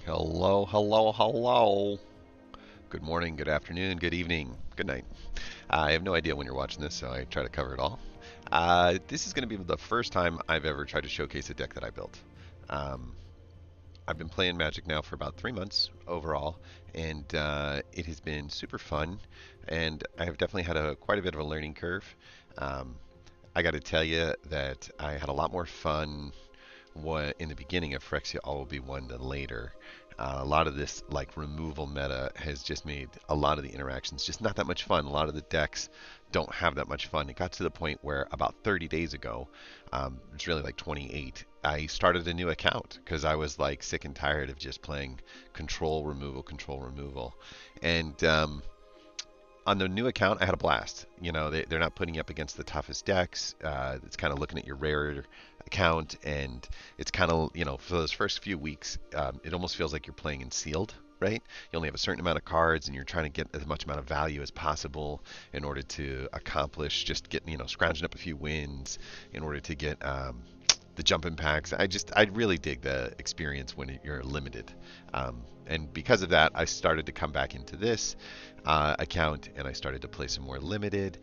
Hello, hello, hello. Good morning, good afternoon, good evening, good night. I have no idea when you're watching this, so I try to cover it all. This is going to be the first time I've ever tried to showcase a deck that I built. Um, I've been playing Magic now for about 3 months overall, and it has been super fun. And I have definitely had quite a bit of a learning curve. Um, I got to tell you that I had a lot more fun in the beginning of Phyrexia All Will Be One than later. A lot of this like removal meta has just made a lot of the interactions just not that much fun. A lot of the decks don't have that much fun. It got to the point where about 30 days ago, it's really like 28, I started a new account because I was like sick and tired of just playing control removal. And on the new account, I had a blast. You know, they're not putting you up against the toughest decks. It's kind of looking at your rare account, and it's kind of, for those first few weeks, it almost feels like you're playing in sealed, right? You only have a certain amount of cards, and you're trying to get as much amount of value as possible in order to accomplish just getting, scrounging up a few wins in order to get the jump impacts. I really dig the experience when you're limited. And because of that, I started to come back into this account and I started to play some more limited.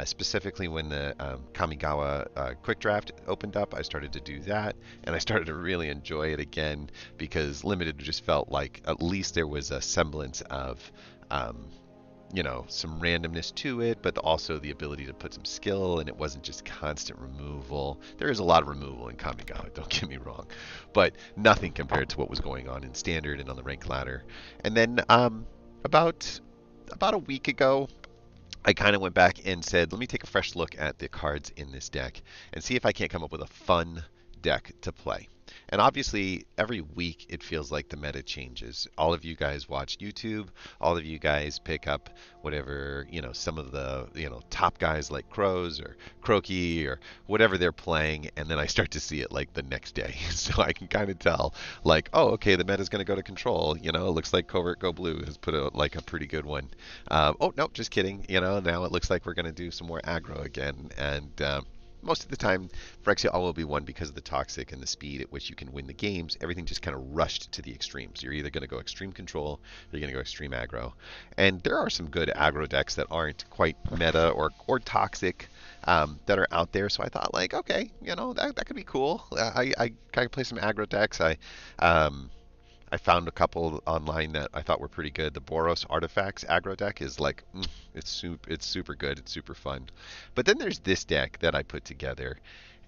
Specifically, when the Kamigawa Quick Draft opened up, I started to do that and I started to really enjoy it again because limited just felt like at least there was a semblance of um, some randomness to it, but also the ability to put some skill, and it wasn't just constant removal. There is a lot of removal in Kamigawa, don't get me wrong, but nothing compared to what was going on in Standard and on the rank ladder. And then about a week ago, I kind of went back and said, let me take a fresh look at the cards in this deck and see if I can't come up with a fun deck to play. And obviously, every week it feels like the meta changes. All of you guys watch YouTube. All of you guys pick up whatever, some of the, top guys like Crows or Croaky or whatever they're playing. And then I start to see it like the next day. So I can kind of tell, like, oh, okay, the meta's going to go to control. It looks like Covert Go Blue has put out like a pretty good one. Oh, no, just kidding. Now it looks like we're going to do some more aggro again. And most of the time, Phyrexia All Will Be One because of the toxic and the speed at which you can win the games. Everything just kind of rushed to the extremes. You're either going to go extreme control or you're going to go extreme aggro. And there are some good aggro decks that aren't quite meta or toxic that are out there. So I thought, like, okay, that could be cool. I kind of play some aggro decks. Um, I found a couple online that I thought were pretty good. The Boros Artifacts aggro deck is like, it's super good. It's super fun. But then there's this deck that I put together,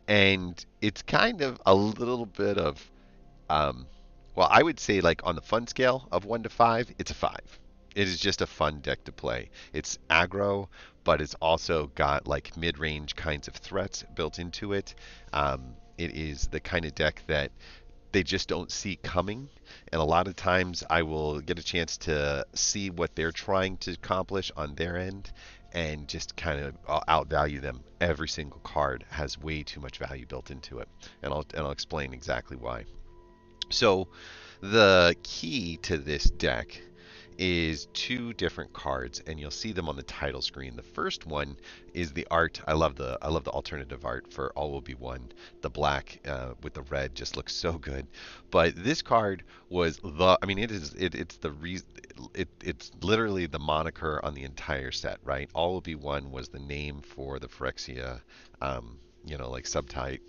and it's kind of a little bit of, um, well, I would say like on the fun scale of 1 to 5, it's a 5. It is just a fun deck to play. It's aggro, but it's also got like mid-range kinds of threats built into it. It is the kind of deck that they just don't see coming. And a lot of times I will get a chance to see what they're trying to accomplish on their end and just kind of outvalue them. Every single card has way too much value built into it. And I'll explain exactly why. So the key to this deck is two different cards, and you'll see them on the title screen. The first one is the art. I love the alternative art for All Will Be One. The black with the red just looks so good. But this card was the. I mean, it's the reason. It's literally the moniker on the entire set, right? All Will Be One was the name for the Phyrexia, like subtype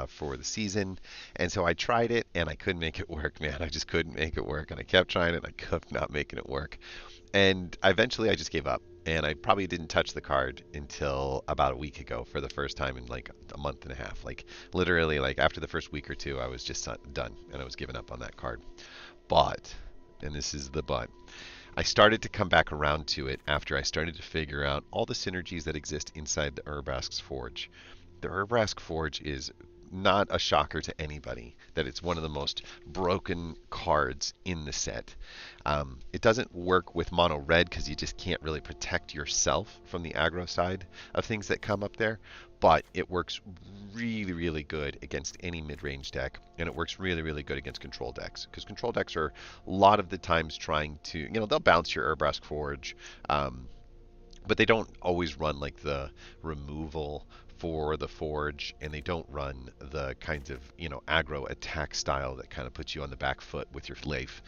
for the season. And so I tried it and I couldn't make it work, man. I just couldn't make it work. And I kept trying it and I kept not making it work. And eventually I just gave up. And I probably didn't touch the card until about a week ago for the first time in like a month and a half. Like literally, like after the first week or two, I was just done and I was giving up on that card. But, and this is the but, I started to come back around to it after I started to figure out all the synergies that exist inside the Urbrask's Forge. The Urbrask Forge is not a shocker to anybody that it's one of the most broken cards in the set. It doesn't work with mono red because you just can't really protect yourself from the aggro side of things that come up there, but it works really, really good against any mid-range deck, and it works really, really good against control decks because control decks are a lot of the times trying to, they'll bounce your Urbrask Forge, but they don't always run like the removal for the Forge, and they don't run the kinds of, aggro attack style that kind of puts you on the back foot with your Leif,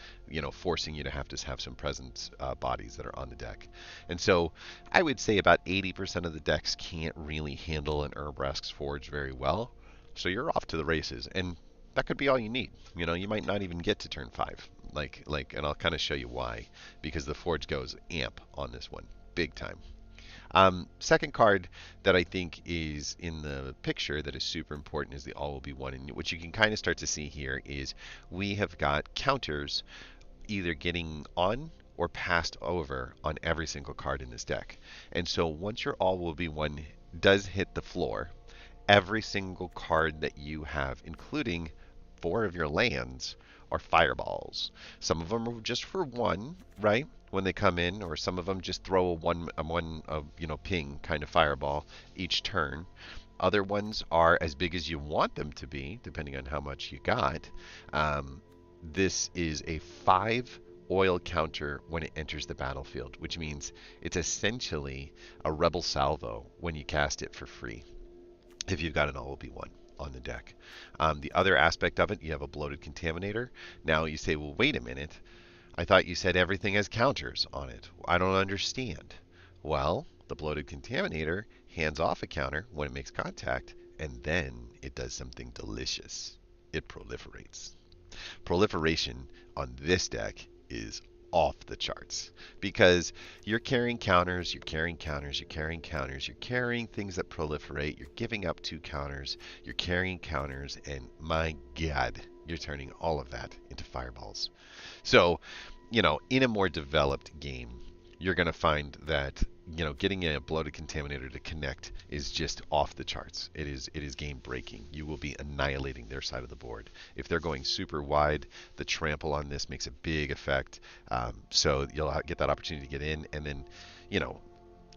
forcing you to have some presence bodies that are on the deck. And so I would say about 80% of the decks can't really handle an Urbrask's Forge very well. So you're off to the races, and that could be all you need. You might not even get to turn 5. And I'll kind of show you why, because the Forge goes amp on this one, big time. Second card that I think is in the picture that is super important is the All Will Be One. And what you can kind of start to see here is we have got counters either getting on or passed over on every single card in this deck. And so once your All Will Be One does hit the floor, every single card that you have, including 4 of your lands, are fireballs. Some of them are just for 1, right? When they come in, or some of them just throw a ping kind of fireball each turn. Other ones are as big as you want them to be, depending on how much you got. This is a 5 oil counter when it enters the battlefield, which means it's essentially a rebel salvo when you cast it for free, if you've got an All Will Be One on the deck. The other aspect of it, you have a bloated contaminator. Now you say, well, wait a minute. I thought you said everything has counters on it. I don't understand. Well, the bloated contaminator hands off a counter when it makes contact, and then it does something delicious. It proliferates. Proliferation on this deck is off the charts, because you're carrying counters, you're carrying counters, you're carrying counters, you're carrying things that proliferate, you're giving up 2 counters, you're carrying counters, and my God, you're turning all of that into fireballs. So, in a more developed game, you're going to find that, getting a bloated contaminator to connect is just off the charts. It is game breaking. You will be annihilating their side of the board. If they're going super wide, the trample on this makes a big effect. So you'll get that opportunity to get in, and then,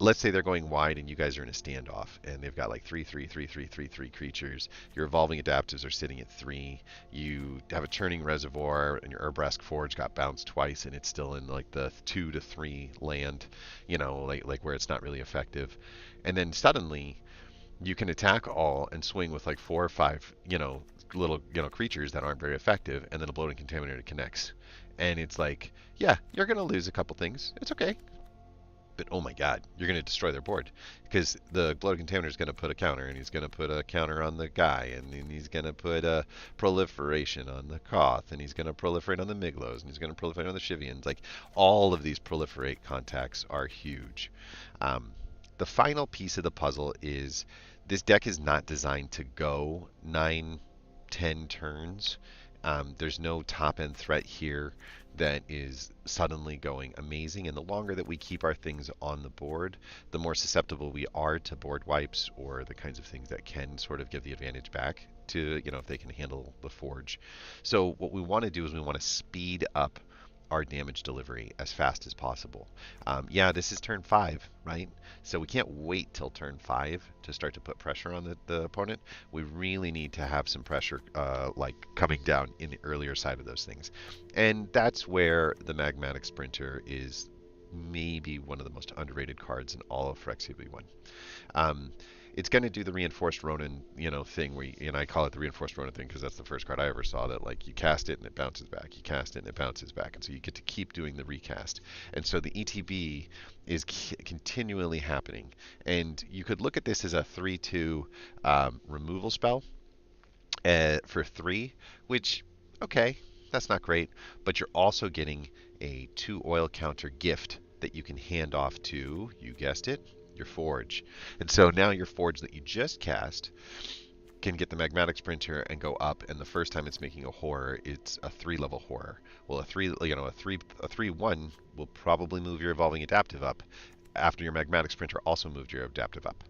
let's say they're going wide and you guys are in a standoff and they've got like 3/3/3/3/3/3 creatures. Your evolving adaptives are sitting at 3. You have a churning reservoir, and your Urbrask Forge got bounced twice and it's still in like the 2 to 3 land, like where it's not really effective. And then suddenly you can attack all and swing with like 4 or 5, little, creatures that aren't very effective, and then a bloating contaminator connects. And it's like, yeah, you're going to lose a couple things. It's okay. But oh my God, you're going to destroy their board, because the bloated contaminator is going to put a counter, and he's going to put a counter on the guy, and then he's going to put a proliferation on the Koth, and he's going to proliferate on the Miglos, and he's going to proliferate on the Shivians. Like, all of these proliferate contacts are huge. The final piece of the puzzle is this deck is not designed to go 9, 10 turns. There's no top end threat here that is suddenly going amazing, and the longer that we keep our things on the board, the more susceptible we are to board wipes or the kinds of things that can sort of give the advantage back to, if they can handle the Forge. So what we want to do is we want to speed up our damage delivery as fast as possible. Yeah, this is turn 5, right? So we can't wait till turn 5 to start to put pressure on the opponent. We really need to have some pressure like coming down in the earlier side of those things. And that's where the Magmatic Sprinter is maybe one of the most underrated cards in all of Phyrexia V1. It's going to do the reinforced Ronin, thing where, I call it the reinforced Ronin thing because that's the first card I ever saw that, like, you cast it and it bounces back, you cast it and it bounces back, and so you get to keep doing the recast. And so the ETB is continually happening, and you could look at this as a 3/2 removal spell for 3, which, okay, that's not great, but you're also getting a 2 oil counter gift that you can hand off to, you guessed it, your Forge. And so now your Forge that you just cast can get the Magmatic Sprinter and go up, and the first time it's making a horror, it's a 3-level horror. Well, a 3/1 will probably move your evolving adaptive up after your Magmatic Sprinter also moved your adaptive up.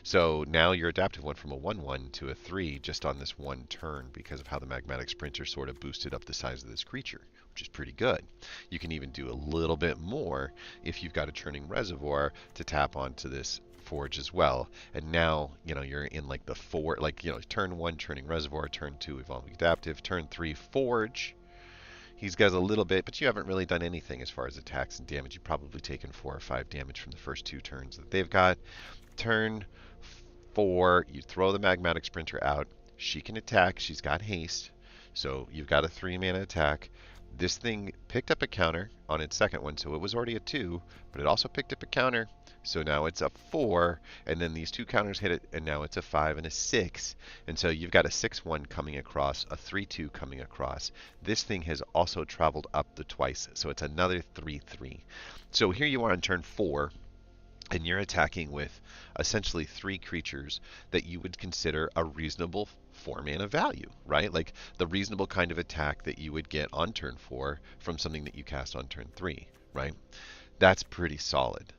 So now your adaptive went from a 1/1 to a 3 just on this one turn because of how the Magmatic Sprinter sort of boosted up the size of this creature, which is pretty good. You can even do a little bit more if you've got a churning reservoir to tap onto this Forge as well. And now, you're in like the 4, turn 1 churning reservoir, turn 2 evolving adaptive, turn 3 Forge. He's got a little bit, but you haven't really done anything as far as attacks and damage. You've probably taken 4 or 5 damage from the first 2 turns that they've got. Turn 4, you throw the Magmatic Sprinter out. She can attack. She's got haste. So you've got a 3 mana attack. This thing picked up a counter on its second one, so it was already a 2, but it also picked up a counter. So now it's a 4, and then these 2 counters hit it, and now it's a 5 and a 6. And so you've got a 6/1 coming across, a 3/2 coming across. This thing has also traveled up the twice, so it's another 3/3. So here you are on turn 4, and you're attacking with essentially 3 creatures that you would consider a reasonable 4 mana value, right? Like the reasonable kind of attack that you would get on turn 4 from something that you cast on turn 3, right? That's pretty solid.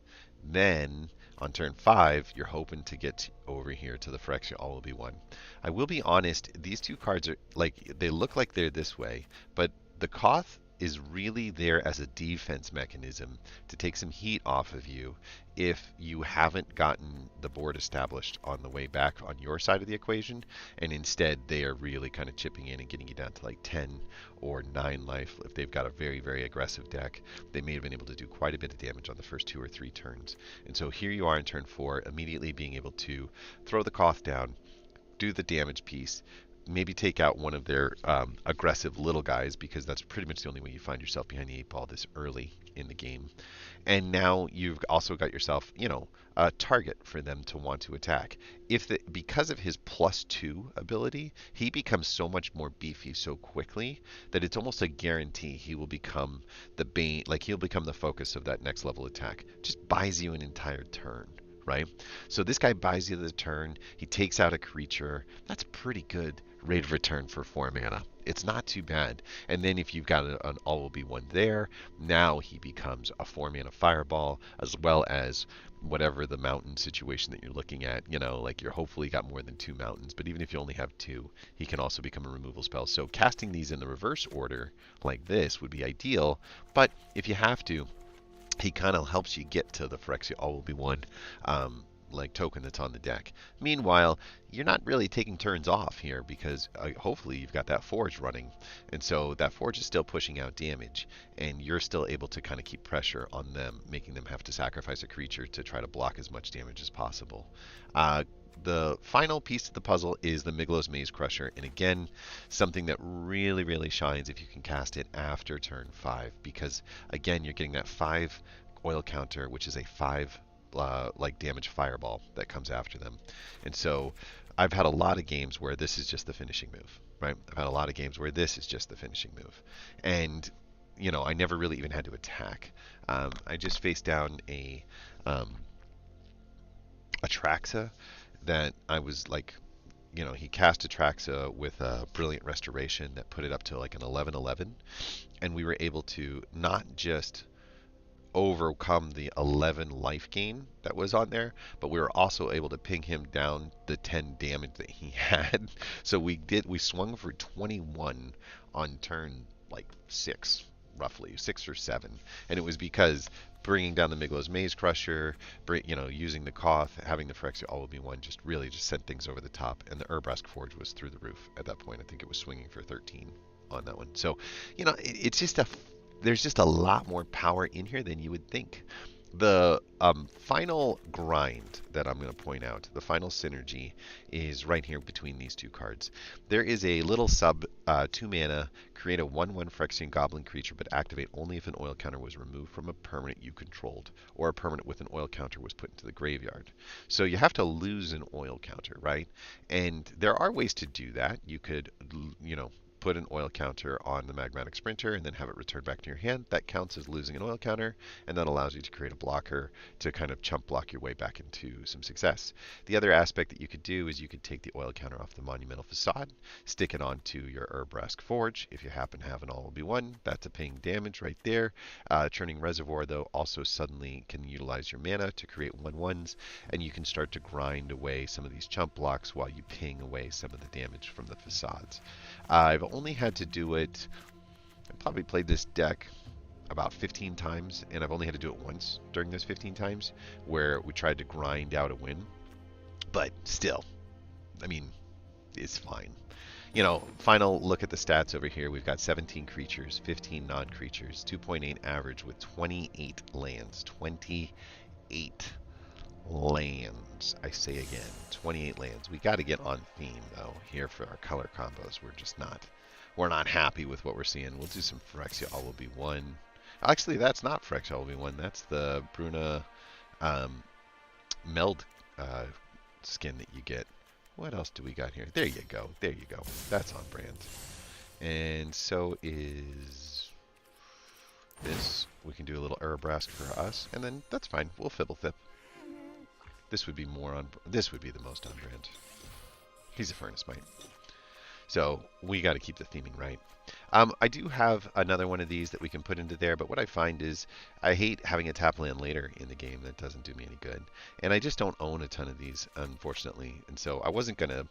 Then on turn 5, you're hoping to get over here to the Phyrexia All Will Be One. I will be honest, these 2 cards are like, they look like they're this way, but the Koth is really there as a defense mechanism to take some heat off of you if you haven't gotten the board established on the way back on your side of the equation, and instead they are really kind of chipping in and getting you down to like 10 or 9 life. If they've got a very, very aggressive deck, they may have been able to do quite a bit of damage on the first 2 or 3 turns. And so here you are in turn 4, immediately being able to throw the Koth down, do the damage piece, maybe take out one of their aggressive little guys, because that's pretty much the only way you find yourself behind the 8-ball this early in the game. And now you've also got yourself, a target for them to want to attack. Because of his +2 ability, he becomes so much more beefy so quickly that it's almost a guarantee he will become the bane, like he'll become the focus of that next level attack. Just buys you an entire turn. Right? So this guy buys you the turn, he takes out a creature. That's pretty good rate of return for 4 mana. It's not too bad. And then if you've got an All Will Be One there, now he becomes a 4 mana fireball, as well as whatever the mountain situation that you're looking at. Like you're hopefully got more than 2 mountains, but even if you only have 2, he can also become a removal spell. So casting these in the reverse order like this would be ideal, but if you have to, he kind of helps you get to the Phyrexia All Will Be One like token that's on the deck. Meanwhile, you're not really taking turns off here, because hopefully you've got that Forge running, and so that Forge is still pushing out damage, and you're still able to kind of keep pressure on them, making them have to sacrifice a creature to try to block as much damage as possible. The final piece of the puzzle is the Miglos Maze Crusher, and again, something that really, really shines if you can cast it after turn 5, because again, you're getting that 5 oil counter, which is a 5 like damage fireball that comes after them. And so I've had a lot of games where this is just the finishing move, right? I've had a lot of games where this is just the finishing move, and I never really even had to attack. I just faced down a Traxa that I was like, he cast Atraxa with a Brilliant Restoration that put it up to like an 11/11, and we were able to not just overcome the 11 life gain that was on there, but we were also able to ping him down the 10 damage that he had. So we swung for 21 on turn like 6, roughly 6 or 7, and it was because bringing down the Miglos Maze Crusher, using the Koth, having the Phyrexia All Will Be One just sent things over the top, and the Urbrask Forge was through the roof at that point. I think it was swinging for 13 on that one. So, it's just there's just a lot more power in here than you would think. The final grind that I'm going to point out, the final synergy, is right here between these 2 cards. There is a little sub 2 mana, create a 1/1 Phyrexian Goblin creature, but activate only if an oil counter was removed from a permanent you controlled, or a permanent with an oil counter was put into the graveyard. So you have to lose an oil counter, right? And there are ways to do that. You could, put an oil counter on the Magmatic Sprinter and then have it return back to your hand. That counts as losing an oil counter, and that allows you to create a blocker to kind of chump block your way back into some success. The other aspect that you could do is you could take the oil counter off the Monumental Facade, stick it onto your Urbrask Forge. If you happen to have an All Will Be One, that's a ping damage right there. Churning Reservoir, though, also suddenly can utilize your mana to create 1/1s, and you can start to grind away some of these chump blocks while you ping away some of the damage from the facades. I've only had to do it, I probably played this deck about 15 times, and I've only had to do it once during those 15 times, where we tried to grind out a win. But still, I mean, it's fine. Final look at the stats over here. We've got 17 creatures, 15 non-creatures, 2.8 average with 28 lands. 28 lands. I say again, 28 lands. We got to get on theme though here for our color combos. We're not happy with what we're seeing. We'll do some Phyrexia All Will Be One. Actually, that's not Phyrexia All Will Be One. That's the Bruna meld skin that you get. What else do we got here? There you go. There you go. That's on brand. And so is this. We can do a little Arabrask for us, and then that's fine. We'll Fibble Thip. This would be more on. This would be the most on brand. He's a Furnace Mite. So we got to keep the theming right. I do have another one of these that we can put into there, but what I find is I hate having a tap land later in the game. That doesn't do me any good, and I just don't own a ton of these, unfortunately. And so I wasn't gonna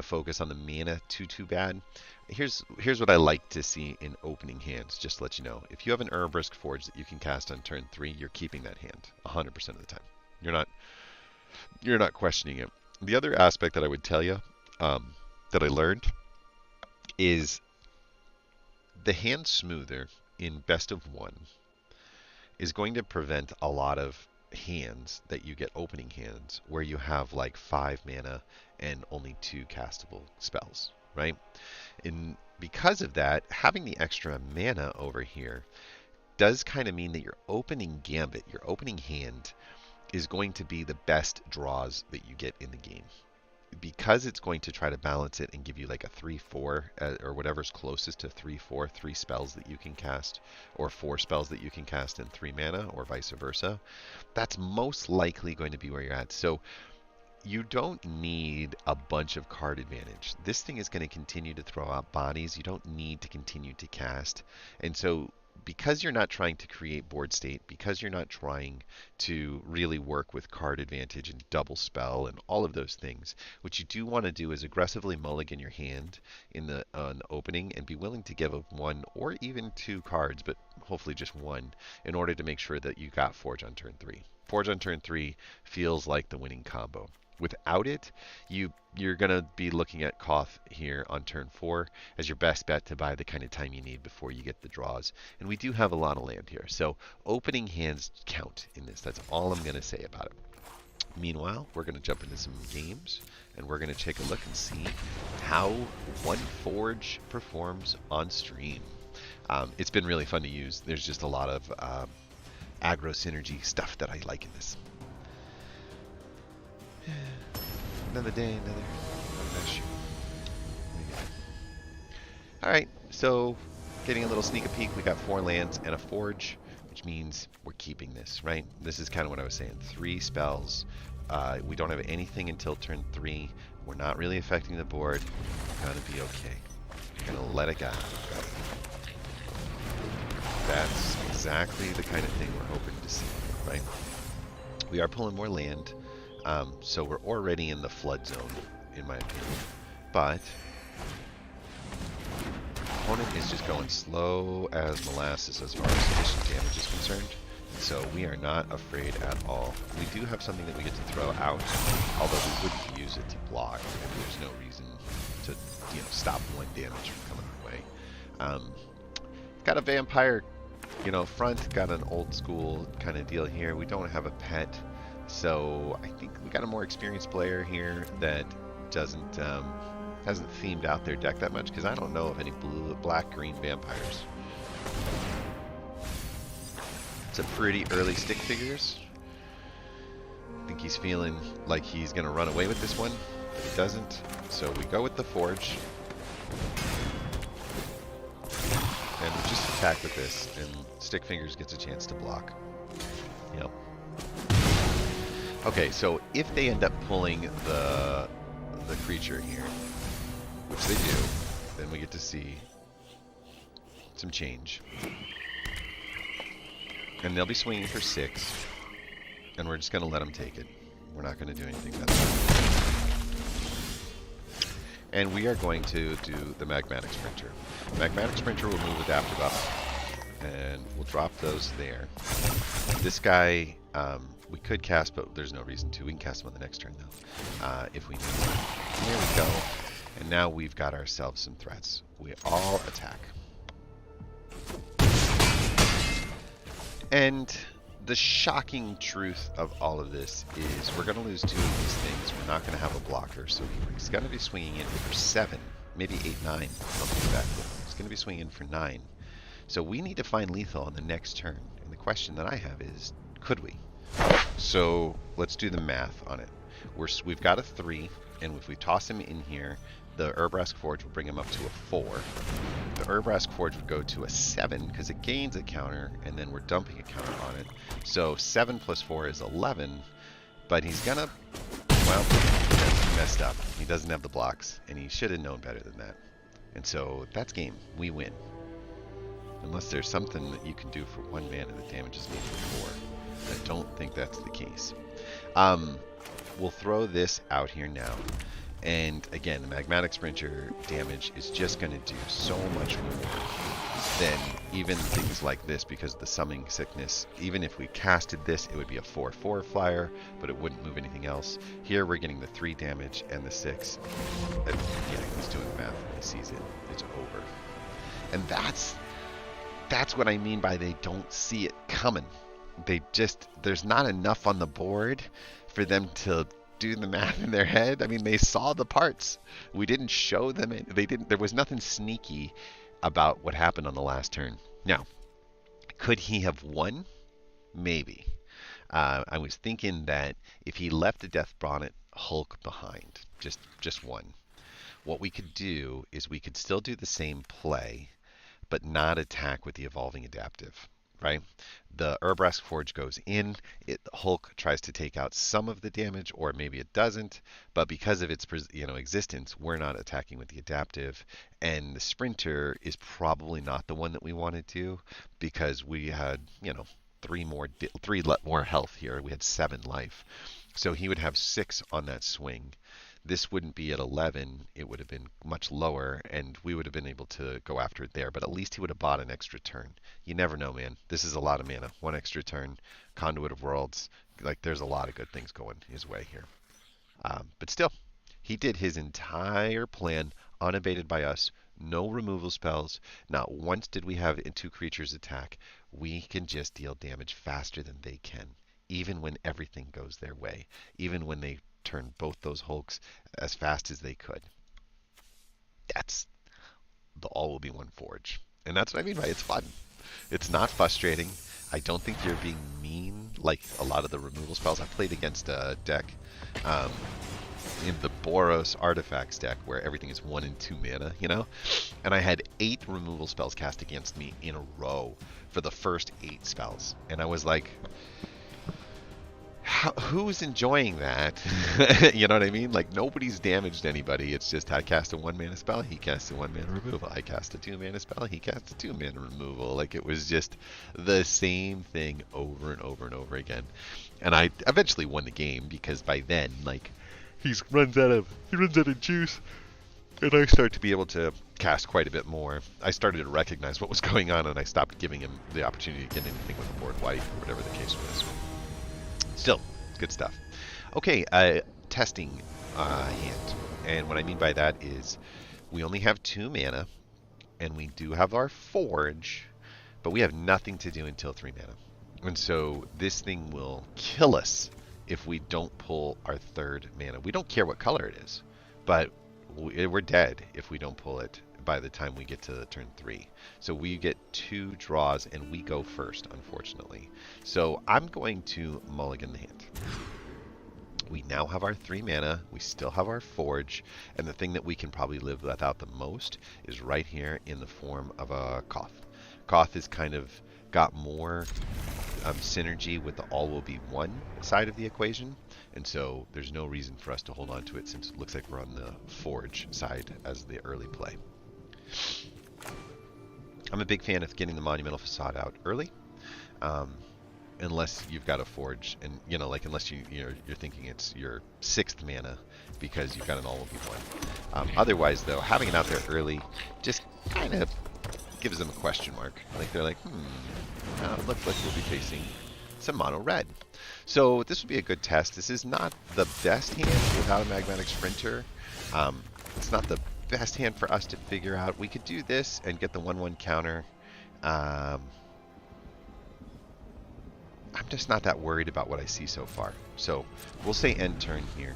focus on the mana too bad. Here's what I like to see in opening hands. Just to let you know, if you have an Urbrisk Forge that you can cast on turn 3, you're keeping that hand 100% of the time. You're not questioning it. The other aspect that I would tell you that I learned is the hand smoother in best of 1 is going to prevent a lot of hands that you get opening hands where you have like 5 mana and only 2 castable spells, right? And because of that, having the extra mana over here does kind of mean that your opening gambit, your opening hand, is going to be the best draws that you get in the game. Because it's going to try to balance it and give you like a 3-4 or whatever's closest to 3-4, 3 spells that you can cast, or 4 spells that you can cast in 3 mana, or vice versa, that's most likely going to be where you're at. So you don't need a bunch of card advantage. This thing is going to continue to throw out bodies. You don't need to continue to cast. And so because you're not trying to create board state, because you're not trying to really work with card advantage and double spell and all of those things, what you do want to do is aggressively mulligan your hand in the opening and be willing to give up 1 or even 2 cards, but hopefully just 1, in order to make sure that you got Forge on turn 3. Forge on turn 3 feels like the winning combo. Without it, you're going to be looking at Koth here on turn 4 as your best bet to buy the kind of time you need before you get the draws. And we do have a lot of land here. So opening hands count in this. That's all I'm going to say about it. Meanwhile, we're going to jump into some games, and we're going to take a look and see how One Forge performs on stream. It's been really fun to use. There's just a lot of aggro synergy stuff that I like in this. Another day, another shoot. Alright, so getting a little sneak a peek, we got 4 lands and a forge, which means we're keeping this, right? This is kind of what I was saying. 3 spells. We don't have anything until turn 3. We're not really affecting the board. We're going to be okay. We're going to let it go. That's exactly the kind of thing we're hoping to see, right? We are pulling more land. So we're already in the flood zone, in my opinion. But opponent is just going slow as molasses as far as addition damage is concerned. So we are not afraid at all. We do have something that we get to throw out, although we wouldn't use it to block. There's no reason to, stop 1 damage from coming our way. Got a vampire, front. Got an old school kind of deal here. We don't have a pet. So I think we got a more experienced player here that hasn't themed out their deck that much, because I don't know of any black-green vampires. It's a pretty early stick figures. I think he's feeling like he's going to run away with this one, but he doesn't. So we go with the Forge. And we just attack with this, and Stick Fingers gets a chance to block. Yep. Okay, so if they end up pulling the creature here, which they do, then we get to see some change. And they'll be swinging for 6, and we're just going to let them take it. We're not going to do anything about that. And we are going to do the Magmatic Sprinter. Magmatic Sprinter will move with After Buff, and we'll drop those there. This guy, we could cast, but there's no reason to. We can cast him on the next turn, though, if we need to. There we go. And now we've got ourselves some threats. We all attack. And The shocking truth of all of this is we're going to lose two of these things. We're not going to have a blocker, so he's going to be swinging in for 7, maybe 8, 9, something like that. He's going to be swinging in for 9. So we need to find lethal on the next turn. And the question that I have is, could we? So let's do the math on it. We've got a 3, and if we toss him in here, the Urbrask Forge will bring him up to a 4. The Urbrask Forge would go to a 7 because it gains a counter, and then we're dumping a counter on it. So 7 plus 4 is 11, but he's gonna, well, he messed up. He doesn't have the blocks, and he should have known better than that. And so that's game. We win. Unless there's something that you can do for 1 mana that damages me for 4. I don't think that's the case. We'll throw this out here now. And again, the Magmatic Sprinter damage is just going to do so much more than even things like this because of the Summoning Sickness. Even if we casted this, it would be a 4/4 flyer, but it wouldn't move anything else. Here we're getting the 3 damage and the 6. And yeah, he's doing the math when he sees it. It's over. And that's what I mean by they don't see it coming. There's not enough on the board for them to do the math in their head. I mean, they saw the parts. We didn't show them it. There was nothing sneaky about what happened on the last turn. Now, could he have won? Maybe. I was thinking that if he left the Death Bonnet Hulk behind, just one, what we could do is we could still do the same play, but not attack with the Evolving Adaptive. Right? The Urbrask Forge goes in, Hulk tries to take out some of the damage, or maybe it doesn't, but because of its existence, we're not attacking with the adaptive, and the Sprinter is probably not the one that we wanted to, because we had, 3 more health here. We had 7 life. So he would have 6 on that swing. This wouldn't be at 11, it would have been much lower, and we would have been able to go after it there, but at least he would have bought an extra turn. You never know, man. This is a lot of mana. 1 extra turn, Conduit of Worlds, there's a lot of good things going his way here. But still, he did his entire plan unabated by us. No removal spells. Not once did we have 2 creatures attack. We can just deal damage faster than they can, even when everything goes their way, even when they turn both those Hulks as fast as they could. That's the All Will Be One Forge. And that's what I mean by it's fun. It's not frustrating. I don't think you're being mean like a lot of the removal spells. I played against a deck in the Boros Artifacts deck where everything is 1 and 2 mana, and I had 8 removal spells cast against me in a row for the first 8 spells. And I was like, who's enjoying that? You know what I mean? Nobody's damaged anybody. It's just I cast a 1 mana spell, he cast a 1 mana removal. I cast a 2 mana spell, he cast a 2 mana removal. It was just the same thing over and over and over again. And I eventually won the game because by then, he runs out of juice. And I start to be able to cast quite a bit more. I started to recognize what was going on, and I stopped giving him the opportunity to get anything with the board wipe or whatever the case was. Still, good stuff. Okay, testing hand. And what I mean by that is we only have 2 mana, and we do have our Forge, but we have nothing to do until 3 mana. And so this thing will kill us if we don't pull our 3rd mana. We don't care what color it is, but we're dead if we don't pull it by the time we get to turn 3. So we get 2 draws and we go first, unfortunately. So I'm going to mulligan the hand. We now have our 3 mana, we still have our Forge, and the thing that we can probably live without the most is right here in the form of a Koth. Koth has kind of got more synergy with the All Will Be One side of the equation, and so there's no reason for us to hold on to it since it looks like we're on the Forge side as the early play. I'm a big fan of getting the Monumental Facade out early, unless you've got a Forge, and unless you're thinking it's your 6th mana because you've got an All Will Be One. Otherwise, though, having it out there early just kind of gives them a question mark. They're like, it looks like we'll be facing some mono red. So this would be a good test. This is not the best hand without a Magmatic Sprinter. It's not the best hand for us to figure out. We could do this and get the 1/1 counter. I'm just not that worried about what I see so far. So we'll say end turn here.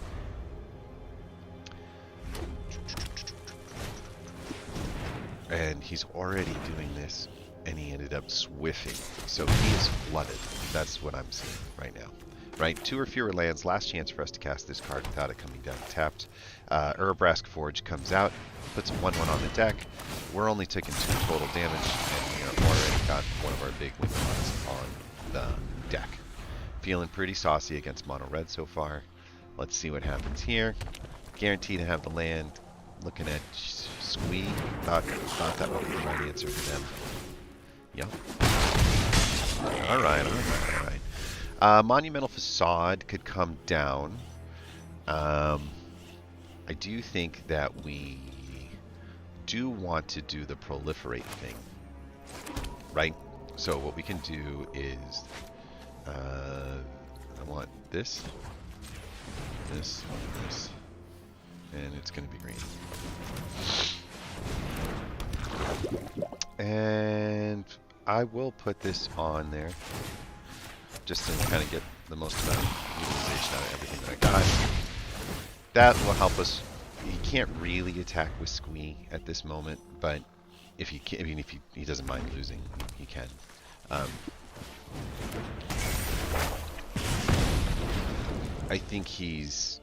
And he's already doing this, and he ended up swiffing. So he is flooded. That's what I'm seeing right now. Right, 2 or fewer lands, last chance for us to cast this card without it coming down tapped. Mtga Forge comes out, puts a 1/1 on the deck. We're only taking 2 total damage, and we have already got one of our big win-cons on the deck. Feeling pretty saucy against mono red so far. Let's see what happens here. Guaranteed to have the land. Looking at Squee. Thought that would be the right answer for them. Yep. Alright. Monumental Facade could come down. I do think that we do want to do the proliferate thing. Right? So what we can do is I want this, and it's going to be green. And I will put this on there just to kind of get the most amount of utilization out of everything that I got. That will help us. He can't really attack with Squee at this moment, but if he can, I mean, if he doesn't mind losing, he can. I think he's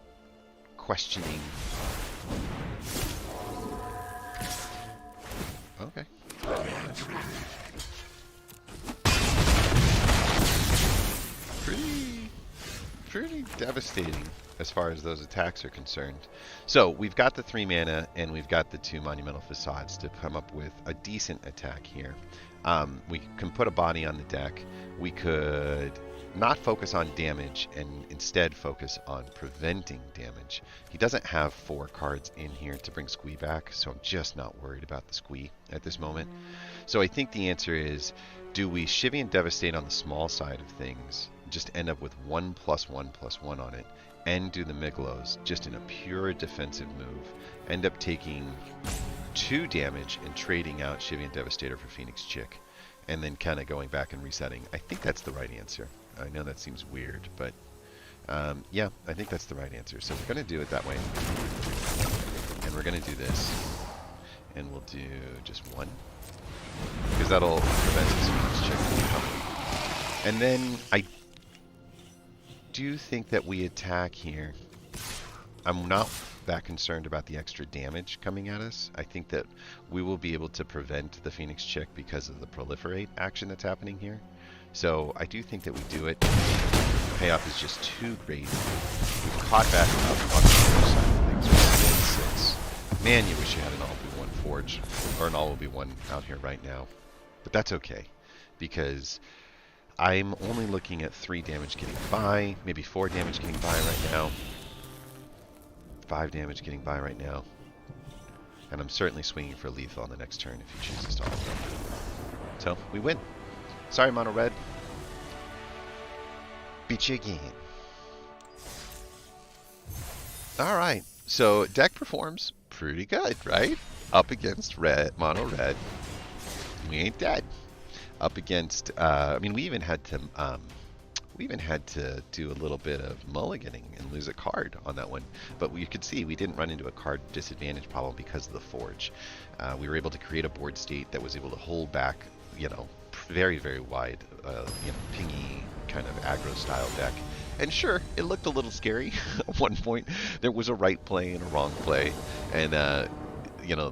questioning. Okay. Pretty devastating as far as those attacks are concerned. So we've got the 3 mana and we've got the 2 Monumental Facades to come up with a decent attack here. We can put a body on the deck. We could not focus on damage and instead focus on preventing damage. He doesn't have 4 cards in here to bring Squee back, so I'm just not worried about the Squee at this moment. So I think the answer is, do we Shivy and Devastate on the small side of things, just end up with 1/1/1/1 on it, and do the Miglos just in a pure defensive move, end up taking 2 damage and trading out Shivy and Devastator for Phoenix Chick, and then kind of going back and resetting? I think that's the right answer. I know that seems weird, but yeah, I think that's the right answer. So we're going to do it that way. And we're going to do this. And we'll do just 1. Because that'll prevent his Phoenix Chick from coming. And then I do think that we attack here. I'm not that concerned about the extra damage coming at us. I think that we will be able to prevent the Phoenix Chick because of the proliferate action that's happening here. So I do think that we do it. The payoff is just too great. We've caught back up on the other side of things. We're 6. Man, you wish you had an all-be one Forge, or an all-be-one out here right now. But that's okay, because I'm only looking at 3 damage getting by, maybe 4 damage getting by right now, 5 damage getting by right now, and I'm certainly swinging for lethal on the next turn if he chooses to all. So we win. Sorry, Mono Red. Beat you again. Alright, so deck performs pretty good, right? Up against Mono Red, we ain't dead. Up against, I mean, we even had to do a little bit of mulliganing and lose a card on that one. But you could see we didn't run into a card disadvantage problem because of the Forge. We were able to create a board state that was able to hold back, you know, very, very wide, pingy kind of aggro style deck. And sure, it looked a little scary. At one point, there was a right play and a wrong play, and you know,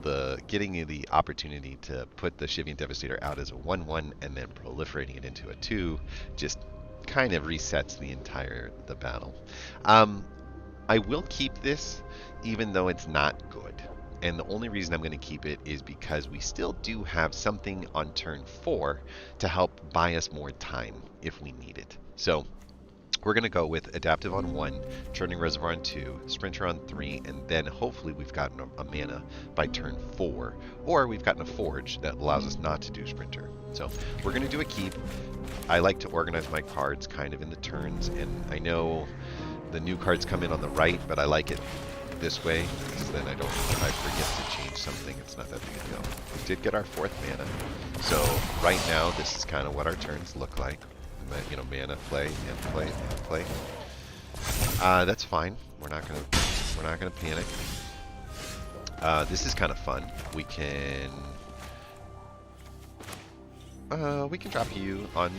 getting you the opportunity to put the Shivy and Devastator out as a 1/1 and then proliferating it into a 2 just kind of resets the battle. I will keep this even though it's not good. And the only reason I'm going to keep it is because we still do have something on turn 4 to help buy us more time if we need it. So we're going to go with Adaptive on 1, Churning Reservoir on 2, Sprinter on 3, and then hopefully we've gotten a mana by turn 4. Or we've gotten a Forge that allows us not to do Sprinter. So we're going to do a keep. I like to organize my cards kind of in the turns, and I know the new cards come in on the right, but I like it this way, because then if I forget to change something, it's not that big a deal. We did get our 4th mana, so right now this is kind of what our turns look like. mana play and play and play. That's fine. We're not gonna panic. This is kind of fun. We can drop you on.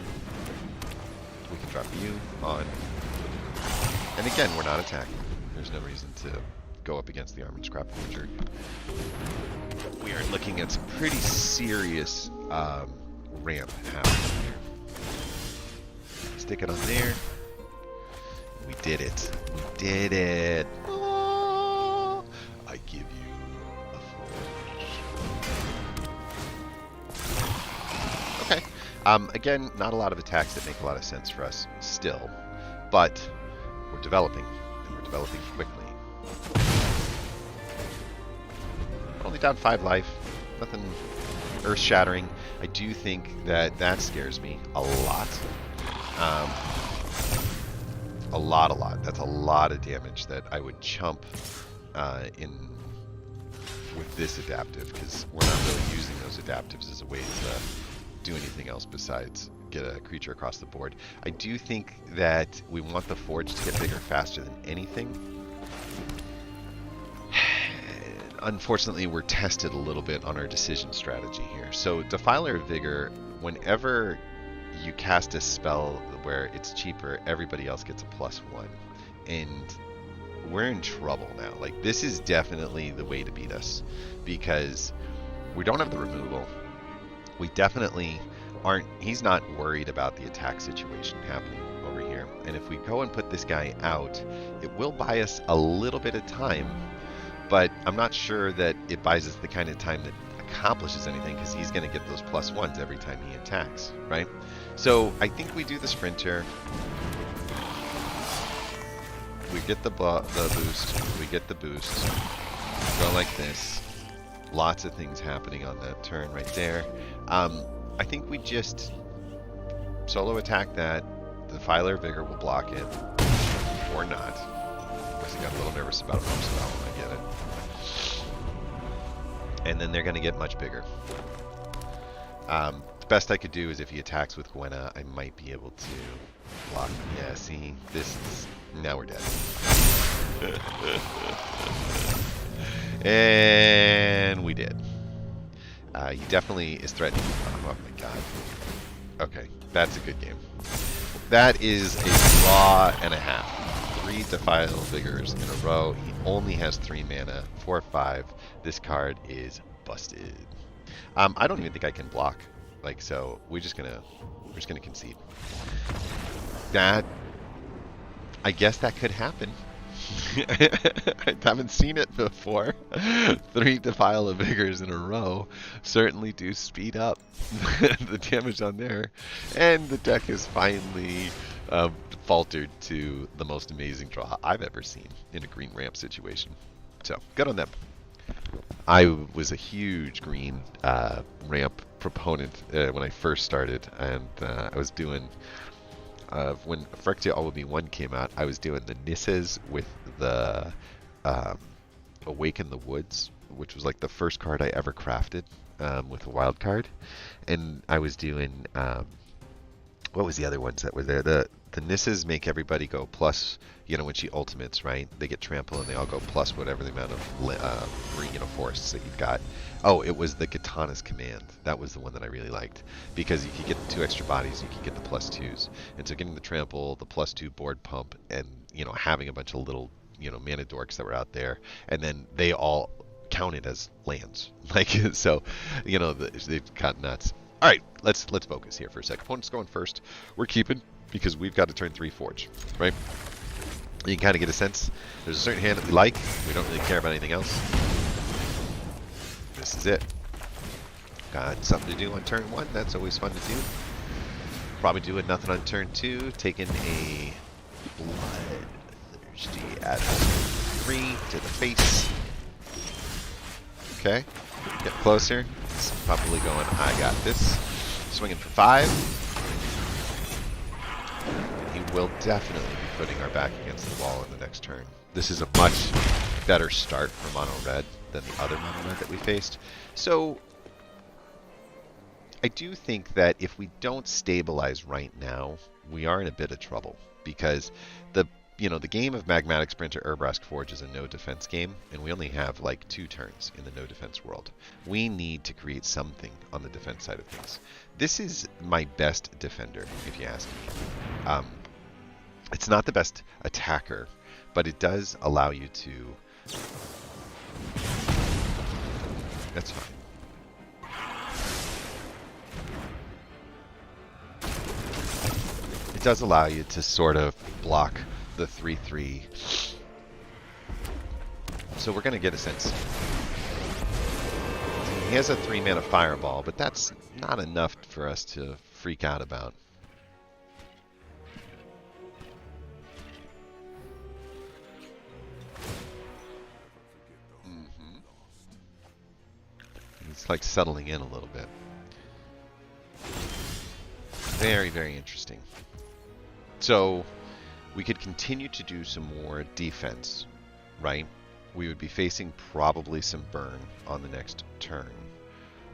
We can drop you on. And again, we're not attacking. There's no reason to go up against the Armored Scrap Forger. We are looking at some pretty serious ramp happening here. Stick it on there. We did it. We did it. Oh, I give you a forge. Okay. Again, not a lot of attacks that make a lot of sense for us still, but we're developing, and we're developing quickly. Only down 5 life. Nothing earth-shattering. I do think that that scares me a lot. A lot. That's a lot of damage that I would chump in with this adaptive, because we're not really using those adaptives as a way to do anything else besides get a creature across the board. I do think that we want the Forge to get bigger faster than anything. Unfortunately, we're tested a little bit on our decision strategy here. So Defiler of Vigor, whenever you cast a spell where it's cheaper, everybody else gets a +1. And we're in trouble now. Like, this is definitely the way to beat us, because we don't have the removal. We definitely aren't, he's not worried about the attack situation happening over here. And if we go and put this guy out, it will buy us a little bit of time, but I'm not sure that it buys us the kind of time that accomplishes anything, because he's going to get those +1s every time he attacks, right? So I think we do the Sprinter. We get the boost. We get the boost. Go like this. Lots of things happening on that turn right there. I think we just solo attack that. The Defiler Vigor will block it, or not. Because I got a little nervous about a bump spell when I get it. And then they're going to get much bigger. The best I could do is if he attacks with Gwenna, I might be able to block. Yeah, see, this is, now we're dead. And we did. He definitely is threatening. Oh my god. Okay, that's a good game. That is a draw and a half. 3 Defiler Vigors in a row. He only has 3 mana, 4/5. This card is busted. I don't even think I can block. Like, so we're just gonna concede. That, I guess that could happen. I haven't seen it before. 3 Defiler Vigors in a row certainly do speed up the damage on there. And the deck has finally faltered to the most amazing draw I've ever seen in a green ramp situation. So, good on them. I was a huge green ramp proponent when I first started, and I was doing... when Phyrexia All Will Be One came out, I was doing the Nisses with the Awaken the Woods, which was like the first card I ever crafted with a wild card. And I was doing, what was the other ones that were there? The Nisses make everybody go plus, you know, when she ultimates, right? They get trample and they all go plus whatever the amount of forests that you've got. Oh, it was the Katana's Command. That was the one that I really liked, because you could get the 2 extra bodies, you could get the +2s. And so getting the trample, the +2 board pump, and, you know, having a bunch of little, you know, mana dorks that were out there, and then they all counted as lands. Like, so, you know, they've got nuts. All right, let's focus here for a second. Opponent's going first. We're keeping, because we've got to turn 3 Forge, right? You can kind of get a sense. There's a certain hand that we like. We don't really care about anything else. This is it. Got something to do on turn 1. That's always fun to do. Probably doing nothing on turn 2. Taking a Bloodthirsty at 3 to the face. Okay. Get closer. It's probably going, I got this. Swinging for 5. And he will definitely be putting our back against the wall in the next turn. This is a much better start for mono red than the other mono red that we faced. So I do think that if we don't stabilize right now, we are in a bit of trouble because the the game of Magmatic Sprint or Urbrask Forge is a no defense game, and we only have like 2 turns in the no defense world. We need to create something on the defense side of things. This is my best defender, if you ask me. It's not the best attacker, but it does allow you to... That's fine. It does allow you to sort of block the 3/3. So we're going to get a sense. He has a 3-mana fireball, but that's not enough for us to freak out about. It's like settling in a little bit. Very, very interesting. So we could continue to do some more defense, right? We would be facing probably some burn on the next turn.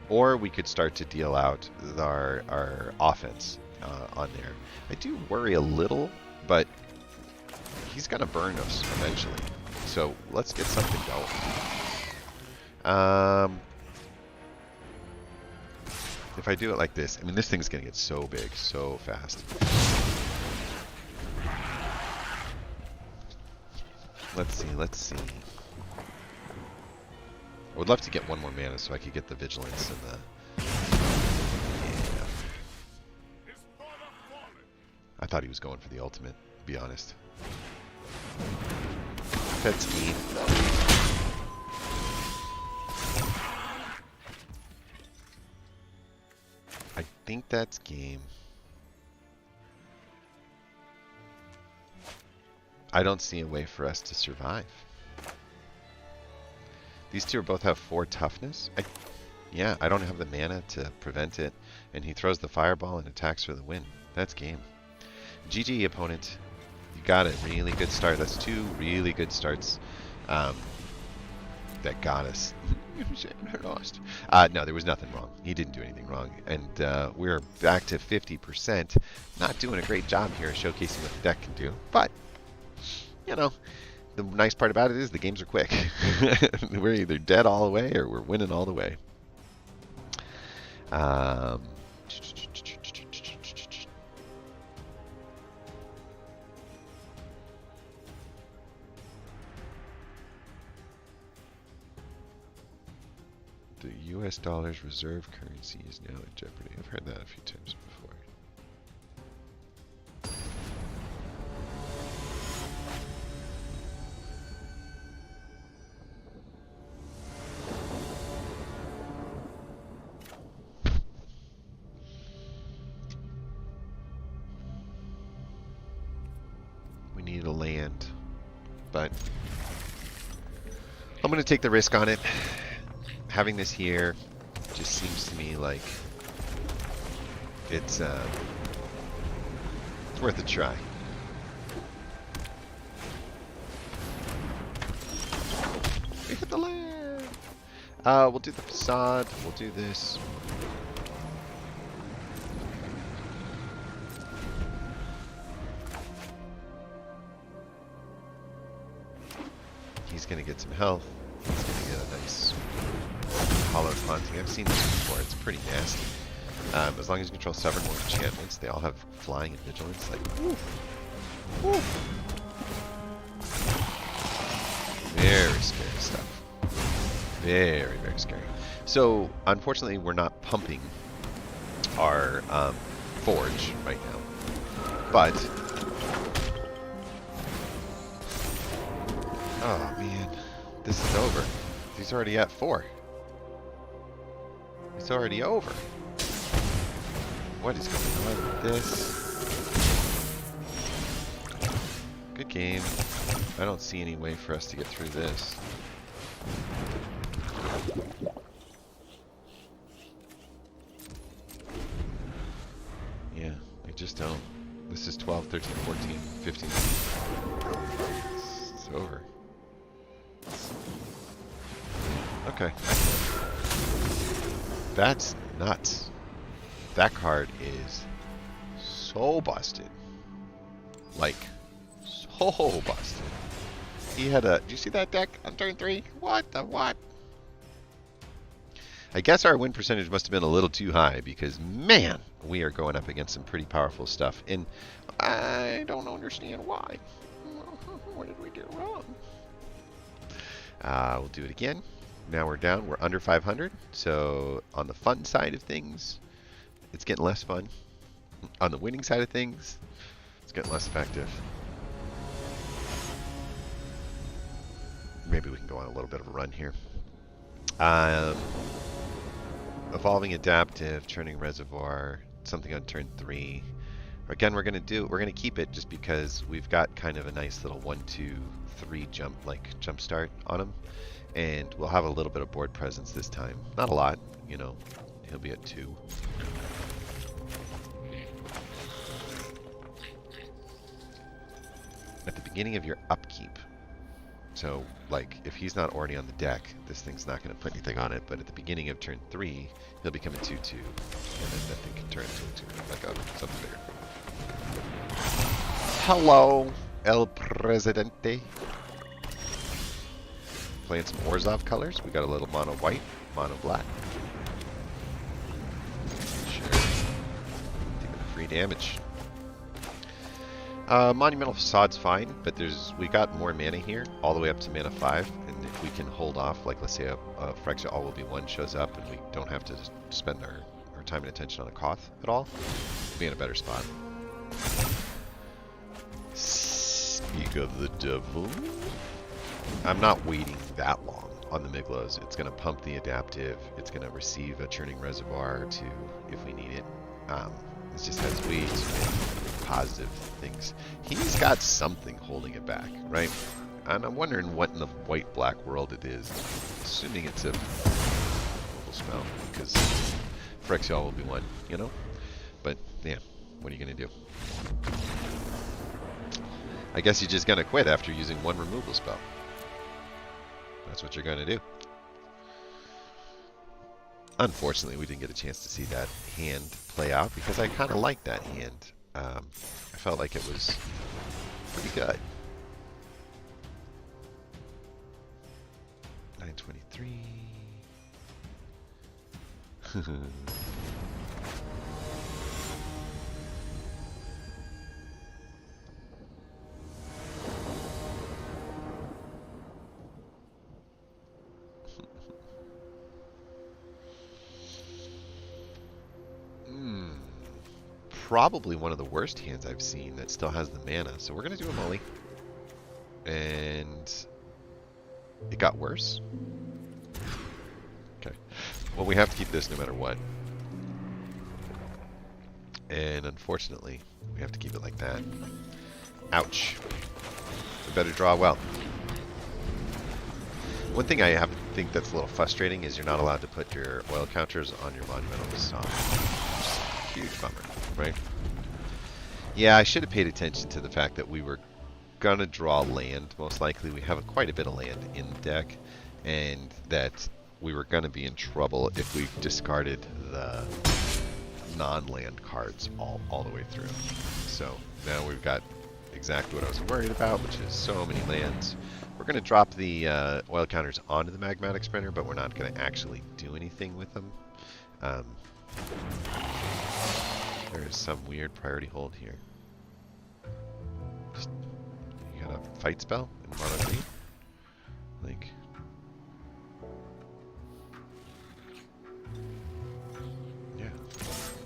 Or we could start to deal out our offense on there. I do worry a little, but he's going to burn us eventually. So let's get something going. If I do it like this, I mean, this thing's going to get so big so fast. Let's see. I would love to get one more mana so I could get the vigilance and the... Yeah. I thought he was going for the ultimate, to be honest. Fetsky. I think that's game. I don't see a way for us to survive. These two both have 4 toughness. Yeah, I don't have the mana to prevent it. And he throws the fireball and attacks for the win. That's game. GG, opponent. You got a really good start. That's 2 really good starts that got us. Lost. No, there was nothing wrong. He didn't do anything wrong. And we're back to 50%. Not doing a great job here showcasing what the deck can do. But, you know, the nice part about it is the games are quick. We're either dead all the way or we're winning all the way. The US dollar's reserve currency is now in jeopardy. I've heard that a few times before. We need a land, but I'm going to take the risk on it. Having this here just seems to me like it's worth a try. We hit the land. We'll do the facade. We'll do this. He's gonna get some health. He's gonna get a nice hollow taunting. I've seen this before. It's pretty nasty. As long as you control several more enchantments, they all have flying and vigilance. Like, woof, woof. Very scary stuff. Very, very scary. So, unfortunately, we're not pumping our forge right now. But, oh man, this is over. He's already at 4. It's already over. What is going on with this? Good game. I don't see any way for us to get through this. Yeah, I just don't. This is 12, 13, 14, 15. It's over. Okay. That's nuts. That card is so busted. Like, so busted. He had a... Did you see that deck on turn 3? What the what? I guess our win percentage must have been a little too high because, man, we are going up against some pretty powerful stuff. And I don't understand why. What did we do wrong? We'll do it again. Now we're down. We're under 500. So on the fun side of things, it's getting less fun. On the winning side of things, it's getting less effective. Maybe we can go on a little bit of a run here. Evolving Adaptive, Churning Reservoir, something on turn 3. Again, we're gonna keep it just because we've got kind of a nice little 1, 2, 3 jump start on him, and we'll have a little bit of board presence this time. Not a lot, you know. He'll be at 2. At the beginning of your upkeep. So, like, if he's not already on the deck, this thing's not going to put anything on it. But at the beginning of turn 3, he'll become a 2/2, and then that thing can turn into a 2, like something bigger. Hello, El Presidente. Playing some Orzhov colors. We got a little mono white, mono black. Sure. Taking the free damage. Monumental Facade's fine, but we got more mana here, all the way up to mana 5, and if we can hold off, like let's say a Phyrexia All Will Be One shows up and we don't have to spend our time and attention on a Koth at all, we'll be in a better spot. Speak of the devil. I'm not waiting that long on the Miglos. It's going to pump the Adaptive, it's going to receive a Churning Reservoir or 2 if we need it. It just has way too many positive things. He's got something holding it back, right? And I'm wondering what in the white-black world it is. Assuming it's a removal spell, because Phyrexia All Will Be One, you know? But, yeah, what are you going to do? I guess you're just going to quit after using 1 removal spell. That's what you're going to do. Unfortunately, we didn't get a chance to see that hand play out because I kind of liked that hand. I felt like it was pretty good. 923. Probably one of the worst hands I've seen that still has the mana. So we're going to do a Mully. And it got worse. Okay. Well, we have to keep this no matter what. And unfortunately, we have to keep it like that. Ouch. We better draw well. One thing I think that's a little frustrating is you're not allowed to put your oil counters on your Monumental Facade. Huge bummer, right? Yeah, I should have paid attention to the fact that we were gonna draw land. Most likely, we have quite a bit of land in the deck, and that we were gonna be in trouble if we discarded the non-land cards all the way through. So now we've got exactly what I was worried about, which is so many lands. We're gonna drop the oil counters onto the Magmatic Sprinter, but we're not gonna actually do anything with them. There is some weird priority hold here. Just, you got a fight spell in mono green? Like, yeah.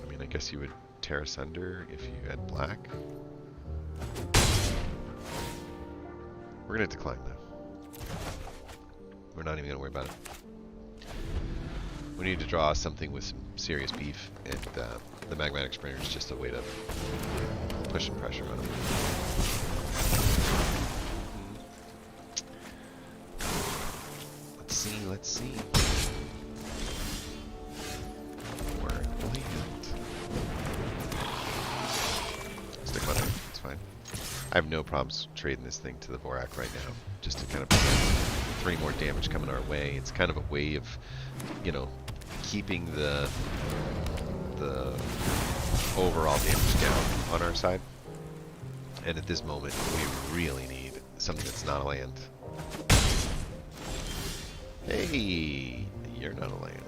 I mean, I guess you would tear asunder if you had black. We're gonna decline though. We're not even gonna worry about it. We need to draw something with some serious beef, and the Magmatic Sprinter is just a way to push some pressure on him. Let's see. Stick on it, it's fine. I have no problems trading this thing to the Vorak right now, just to kind of prevent 3 more damage coming our way. It's kind of a way of, you know, keeping the overall damage down on our side. And at this moment, we really need something that's not a land. Hey, you're not a land,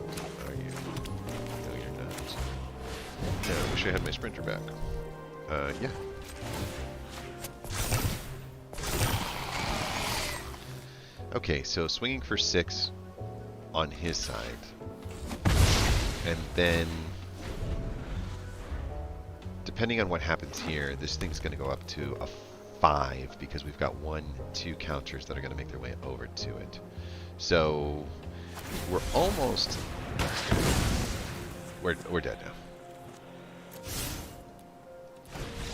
are you? No, you're not. Yeah, I wish I had my sprinter back. Yeah. Okay, so swinging for 6 on his side. And then, depending on what happens here, this thing's going to go up to a 5 because we've got 1, 2 counters that are going to make their way over to it. So we're almost... We're dead now.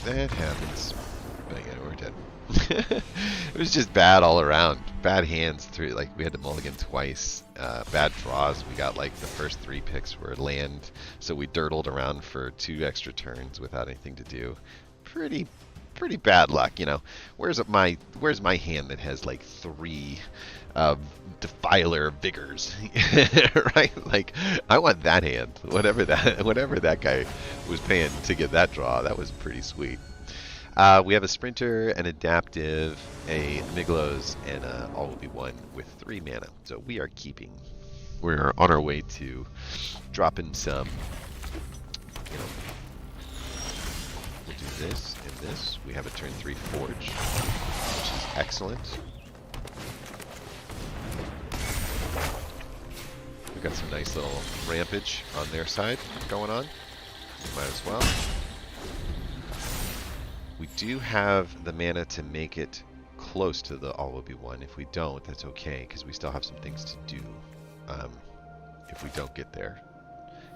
That happens. But yeah, we're dead. It was just bad all around. Bad hands through, like we had to mulligan twice. Bad draws. We got like the first 3 picks were land, so we dirtled around for 2 extra turns without anything to do. Pretty bad luck, you know. Where's my hand that has like 3 Defiler Vigors, right? Like I want that hand. Whatever that guy was paying to get that draw, that was pretty sweet. We have a Sprinter, an Adaptive, a Miglos, and a All Will Be One with 3 mana. So we are keeping. We're on our way to dropping some, you know, we'll do this and this. We have a turn 3 Forge, which is excellent. We've got some nice little rampage on their side going on. Might as well. We do have the mana to make it close to the All Will Be One. If we don't, that's okay, because we still have some things to do if we don't get there.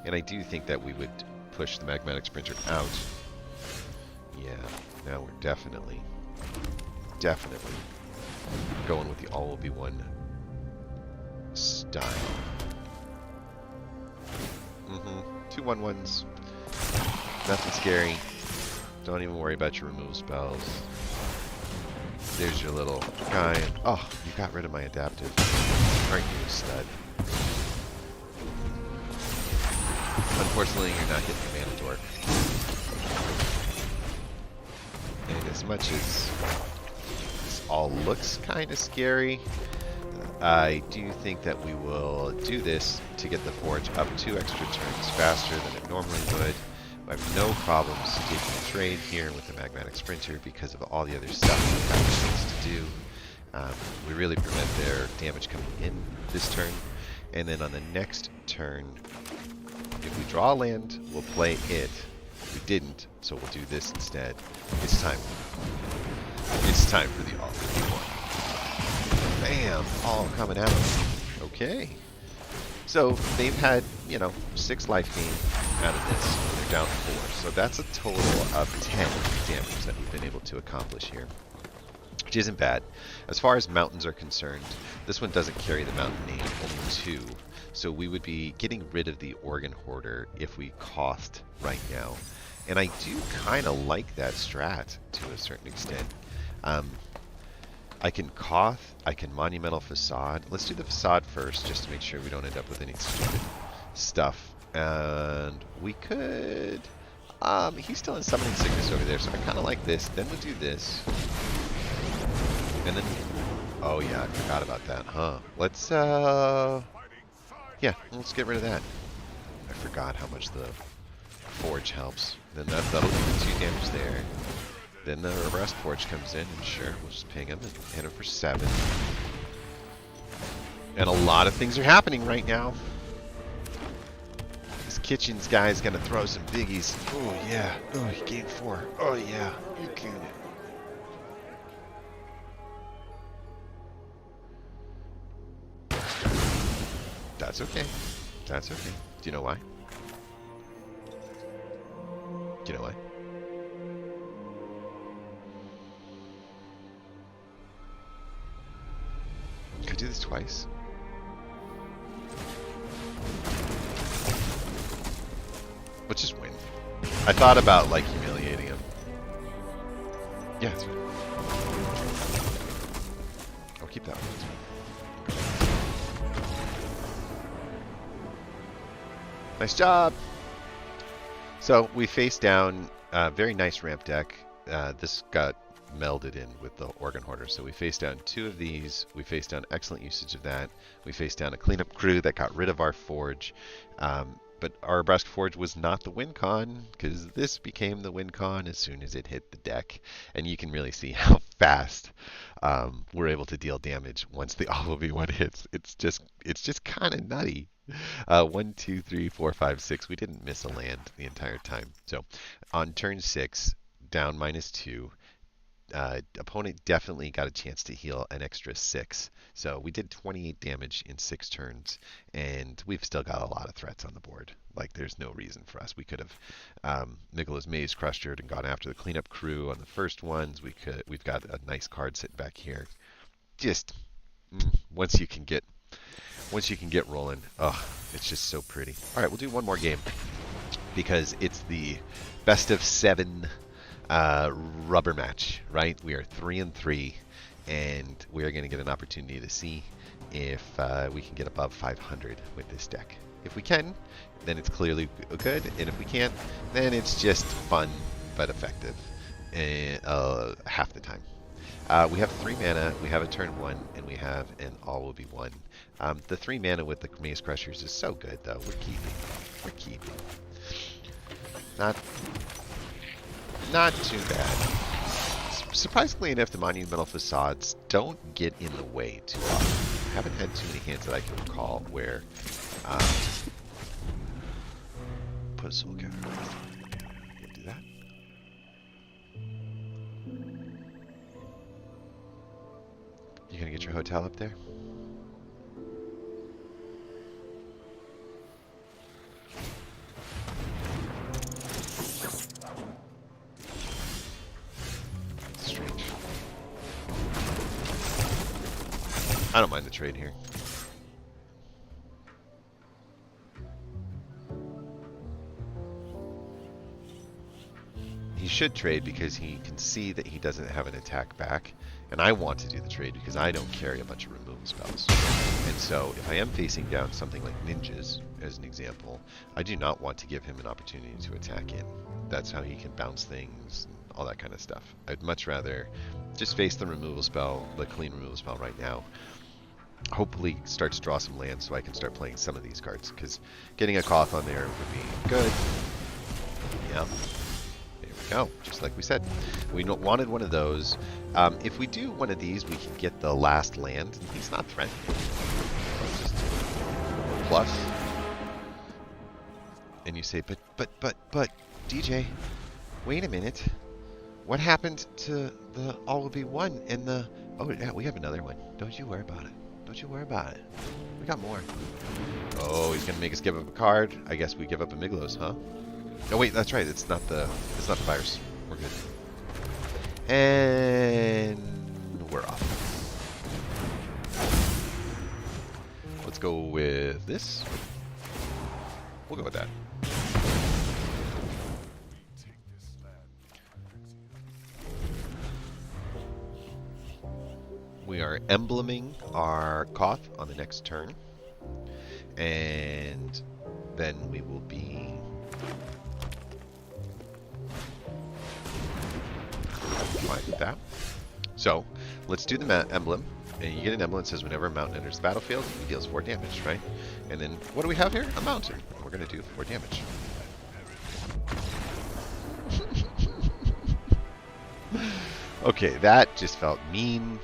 And I do think that we would push the Magmatic Sprinter out. Yeah, now we're definitely going with the All Will Be One style. 2 1/1s. Nothing scary. Don't even worry about your removal spells. There's your little guy. Oh, you got rid of my Adaptive. Aren't you a stud? Unfortunately, you're not getting your mana dork. And as much as this all looks kind of scary, I do think that we will do this to get the Forge up 2 extra turns faster than it normally would. I have no problems taking a trade here with the Magmatic Sprinter because of all the other stuff we have things to do. We really prevent their damage coming in this turn. And then on the next turn, if we draw a land, we'll play it. We didn't, so we'll do this instead. It's time. It's time for the All Will Be One. Bam! All coming out. Okay. So they've had, you know, 6 life gain out of this. They're down 4. So that's a total of 10 damage that we've been able to accomplish here, which isn't bad. As far as mountains are concerned, this one doesn't carry the mountain name, only 2. So we would be getting rid of the Organ Hoarder if we cost right now. And I do kind of like that strat to a certain extent. I can Koth, I can Monumental Facade. Let's do the Facade first, just to make sure we don't end up with any stupid stuff. And we could... he's still in Summoning Sickness over there, so I kind of like this. Then we'll do this. And then... Oh yeah, I forgot about that, huh? Let's, yeah, let's get rid of that. I forgot how much the Forge helps. Then that'll do the 2 damage there. Then the Rest Forge comes in, and sure, we'll just ping him and hit him for 7. And a lot of things are happening right now. This Kitchens guy is going to throw some biggies. Oh, yeah. Oh, he gained 4. Oh, yeah. You gained it. That's okay. That's okay. Do you know why? Do you know why? Could I do this twice? Let's just win. I thought about, like, humiliating him. Yeah, it's fine. I'll keep that one. Nice job! So we face down a very nice ramp deck. This got melded in with the Organ Hoarder. So we face down two of these. We face down excellent usage of that. We face down a cleanup crew that got rid of our forge. But our Nebraska Forge was not the win con, because this became the win con as soon as it hit the deck. And you can really see how fast we're able to deal damage once the all one hits. It's just kind of nutty. 1, 2, 3, 4, 5, 6. We didn't miss a land the entire time. So on turn 6, down -2. Opponent definitely got a chance to heal an extra 6. So we did 28 damage in 6 turns, and we've still got a lot of threats on the board. Like, there's no reason for us. We could have Nicholas Mays crushed it and gone after the cleanup crew on the first ones. We've got a nice card sitting back here. Just once you can get rolling, oh, it's just so pretty. All right, we'll do one more game because it's the best of 7 rubber match, right? We are 3-3, and we are going to get an opportunity to see if we can get above 500 with this deck. If we can, then it's clearly good, and if we can't, then it's just fun but effective half the time. We have 3 mana, we have a turn 1, and we have an all will be 1. The 3 mana with the Maze Crushers is so good, though. We're keeping. Not too bad. Surprisingly enough, the Monumental Facades don't get in the way too often. I haven't had too many hands that I can recall where put a soul counter. We'll do that. You gonna get your hotel up there? I don't mind the trade here. He should trade because he can see that he doesn't have an attack back, and I want to do the trade because I don't carry a bunch of removal spells. And so if I am facing down something like ninjas, as an example, I do not want to give him an opportunity to attack in. That's how he can bounce things, and all that kind of stuff. I'd much rather just face the removal spell, the clean removal spell right now. Hopefully start to draw some lands so I can start playing some of these cards, because getting a Koth on there would be good. Yep. There we go. Just like we said. We wanted one of those. If we do one of these, we can get the last land. He's not threatening. Just plus. And you say, but, DJ, wait a minute. What happened to the all will be 1 and the... Oh, yeah, we have another one. Don't you worry about it. Don't you worry about it. We got more. Oh, he's gonna make us give up a card. I guess we give up a Miglos, huh? Oh wait, that's right. It's not the virus. We're good. And we're off. Let's go with this. We'll go with that. We are embleming our Koth on the next turn, and then we will be fine with that. So let's do the emblem, and you get an emblem that says whenever a mountain enters the battlefield, it deals 4 damage, right? And then what do we have here? A mountain. We're going to do 4 damage. Okay, that just felt mean,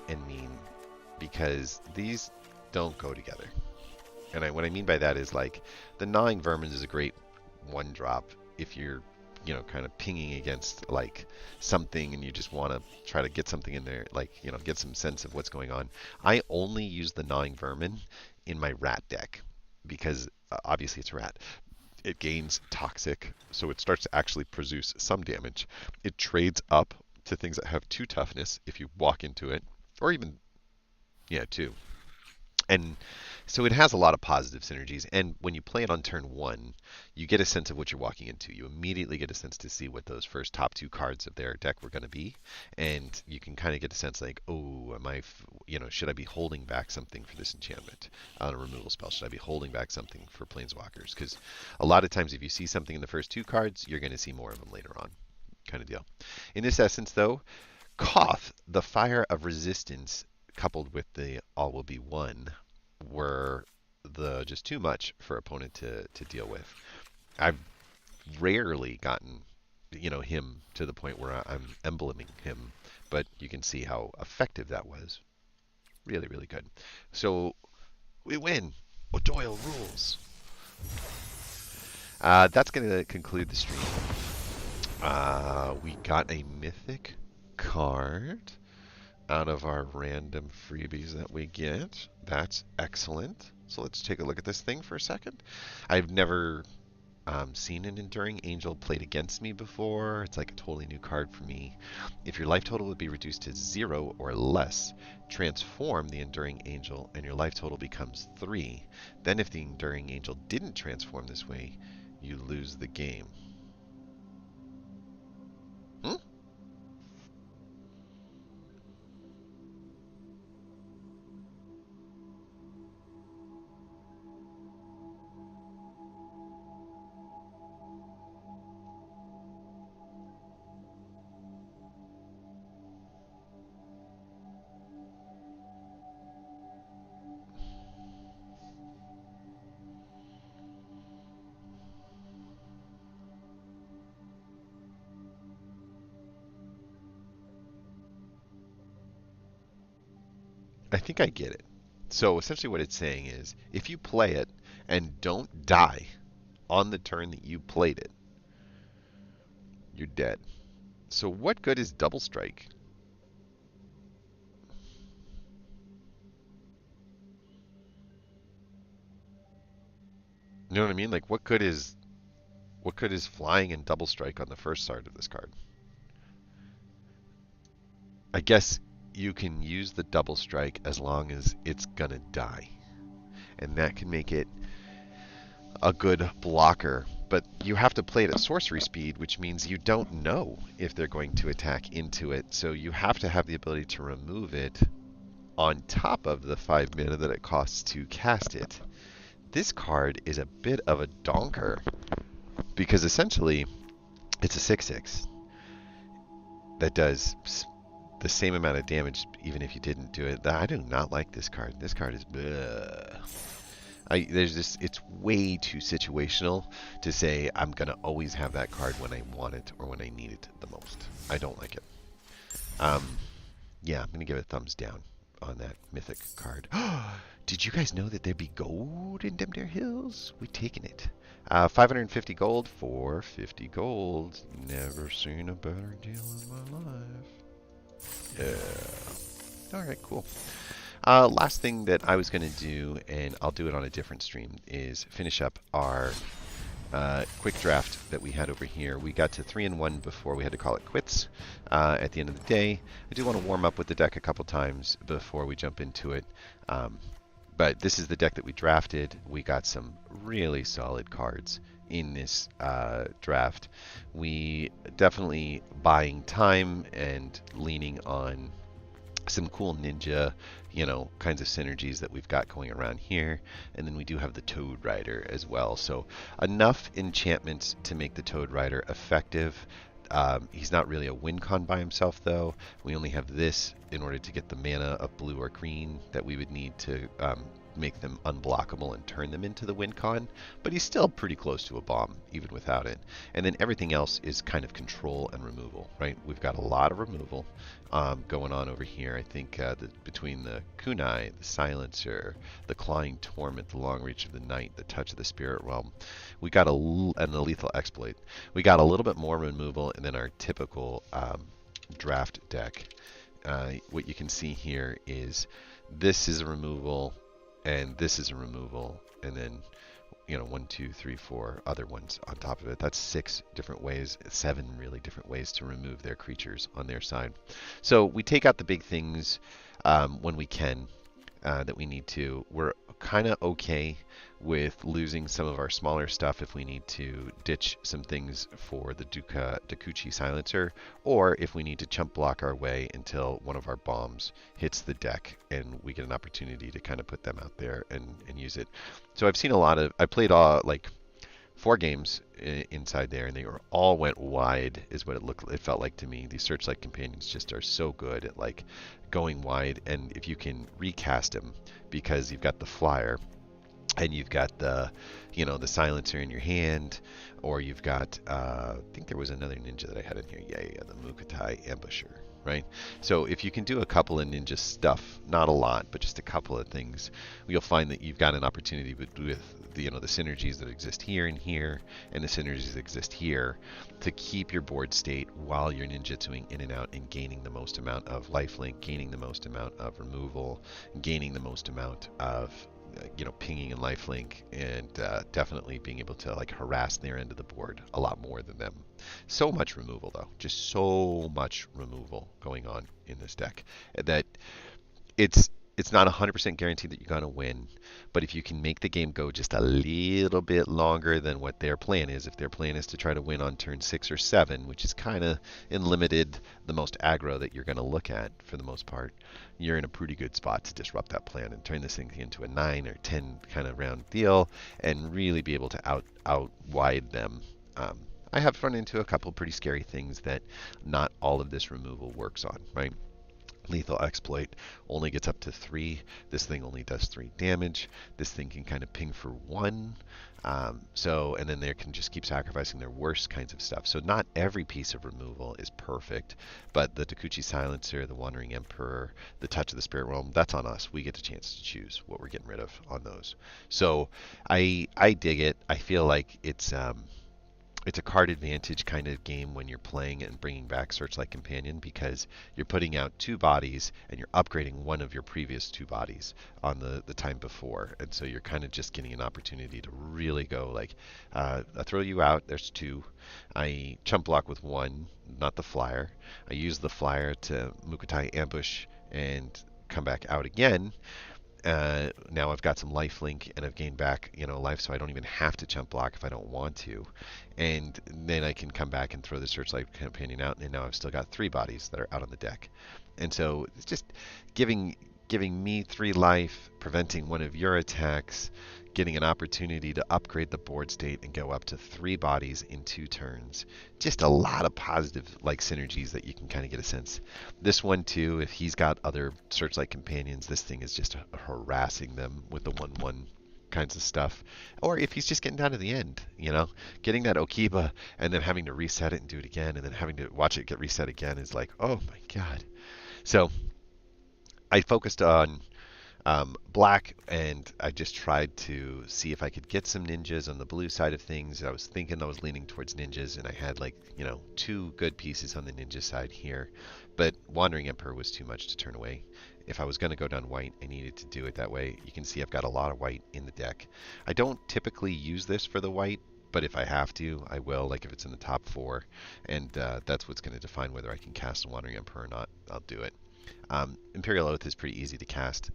and mean, because these don't go together. And what I mean by that is, like, the Gnawing Vermin is a great 1-drop if you're, kind of pinging against, like, something and you just want to try to get something in there, like, get some sense of what's going on. I only use the Gnawing Vermin in my rat deck because obviously it's rat. It gains toxic, so it starts to actually produce some damage. It trades up to things that have 2 toughness if you walk into it, or even 2. And so it has a lot of positive synergies. And when you play it on turn one, you get a sense of what you're walking into. You immediately get a sense to see what those first top two cards of their deck were going to be. And you can kind of get a sense like, oh, should I be holding back something for this enchantment on a removal spell? Should I be holding back something for planeswalkers? Because a lot of times if you see something in the first two cards, you're going to see more of them later on, kind of deal. In this essence, though, Koth, the Fire of Resistance, coupled with the All Will Be One, were the just too much for opponent to deal with. I've rarely gotten him to the point where I'm embleming him, but you can see how effective that was. Really, really good. So we win. O'Doyle rules. That's going to conclude the stream. We got a mythic card out of our random freebies that we get. That's excellent. So let's take a look at this thing for a second. I've never seen an Enduring Angel played against me before. It's like a totally new card for me. If your life total would be reduced to 0 or less, transform the Enduring Angel and your life total becomes 3. Then if the Enduring Angel didn't transform this way, you lose the game. Hmm? I think I get it. So essentially what it's saying is if you play it and don't die on the turn that you played it, you're dead. So what good is Double Strike? You know what I mean? Like what good is flying and Double Strike on the first start of this card? I guess you can use the Double Strike as long as it's gonna die. And that can make it a good blocker. But you have to play it at sorcery speed, which means you don't know if they're going to attack into it. So you have to have the ability to remove it on top of the 5 mana that it costs to cast it. This card is a bit of a donker because essentially it's a 6/6 that does the same amount of damage even if you didn't do it. I do not like this card. This card is bleh. It's way too situational to say I'm gonna always have that card when I want it or when I need it the most. I don't like it. Yeah, I'm gonna give it a thumbs down on that mythic card. Did you guys know that there'd be gold in Demdare Hills? We're taking it. 550 gold for 50 gold. Never seen a better deal in my life. Yeah. All right, cool. Last thing that I was going to do, and I'll do it on a different stream, is finish up our quick draft that we had over here. We got to 3-1 before we had to call it quits at the end of the day. I do want to warm up with the deck a couple times before we jump into it. But this is the deck that we drafted. We got some really solid cards in this draft. We definitely buying time and leaning on some cool ninja, kinds of synergies that we've got going around here. And then we do have the Toad Rider as well. So enough enchantments to make the Toad Rider effective. He's not really a win con by himself, though. We only have this in order to get the mana of blue or green that we would need to make them unblockable and turn them into the win con. But he's still pretty close to a bomb, even without it. And then everything else is kind of control and removal, right? We've got a lot of removal going on over here. I think between the Kunai, the Silencer, the Clawing Torment, the Long Reach of the Night, the Touch of the Spirit Realm, we got and the Lethal Exploit. We got a little bit more removal than our typical draft deck. What you can see here is this is a removal, and this is a removal, and then 1, 2, 3, 4 other ones on top of it. That's 6 different ways, 7 really different ways to remove their creatures on their side. So we take out the big things when we can. that we need to. We're kind of okay with losing some of our smaller stuff if we need to ditch some things for the Dakuchi silencer, or if we need to chump block our way until one of our bombs hits the deck and we get an opportunity to kind of put them out there and use it. So I've seen a lot of, I played like 4 games inside there, and they were all went wide, is what it felt like to me. These Searchlight companions just are so good at like going wide, and if you can recast them because you've got the flyer and you've got the silencer in your hand, or you've got I think there was another ninja that I had in here. Yeah, the Mukatai ambusher, right? So if you can do a couple of ninja stuff, not a lot, but just a couple of things, you'll find that you've got an opportunity with the synergies that exist here and here, and the synergies that exist here, to keep your board state while you're ninjutsuing in and out and gaining the most amount of lifelink, gaining the most amount of removal, gaining the most amount of pinging and lifelink, and definitely being able to like harass their end of the board a lot more than them. So much removal though, just so much removal going on in this deck that it's not 100% guaranteed that you're going to win, but if you can make the game go just a little bit longer than what their plan is, if their plan is to try to win on turn 6 or 7, which is kind of in limited the most aggro that you're going to look at for the most part, you're in a pretty good spot to disrupt that plan and turn this thing into a 9 or 10 kind of round deal and really be able to out wide them. I have run into a couple pretty scary things that not all of this removal works on, right? Lethal Exploit only gets up to 3. This thing only does 3 damage. This thing can kind of ping for 1. And then they can just keep sacrificing their worst kinds of stuff. So not every piece of removal is perfect, but the Dakuchi Silencer, the Wandering Emperor, the Touch of the Spirit Realm, that's on us. We get the chance to choose what we're getting rid of on those. So I dig it. I feel like it's a card advantage kind of game when you're playing and bringing back Searchlight Companion, because you're putting out 2 bodies and you're upgrading one of your previous 2 bodies on the time before. And so you're kind of just getting an opportunity to really go like, I throw you out, there's 2. I chump block with 1, not the flyer. I use the flyer to Mukatai ambush and come back out again. Now I've got some life link and I've gained back life, so I don't even have to chump block if I don't want to, and then I can come back and throw the Searchlight Companion out, and now I've still got 3 bodies that are out on the deck. And so it's just giving me 3 life, preventing one of your attacks, getting an opportunity to upgrade the board state and go up to 3 bodies in 2 turns. Just a lot of positive like synergies that you can kind of get a sense. This one too, if he's got other Searchlight Companions, this thing is just harassing them with the 1/1 kinds of stuff. Or if he's just getting down to the end, getting that Okiba and then having to reset it and do it again and then having to watch it get reset again is like, oh my god. So I focused on black, and I just tried to see if I could get some ninjas on the blue side of things. I was thinking I was leaning towards ninjas, and I had 2 good pieces on the ninja side here, but Wandering Emperor was too much to turn away. If I was going to go down white, I needed to do it that way. You can see I've got a lot of white in the deck. I don't typically use this for the white, but if I have to, I will, like if it's in the top 4, and that's what's going to define whether I can cast a Wandering Emperor or not. I'll do it. Imperial Oath is pretty easy to cast.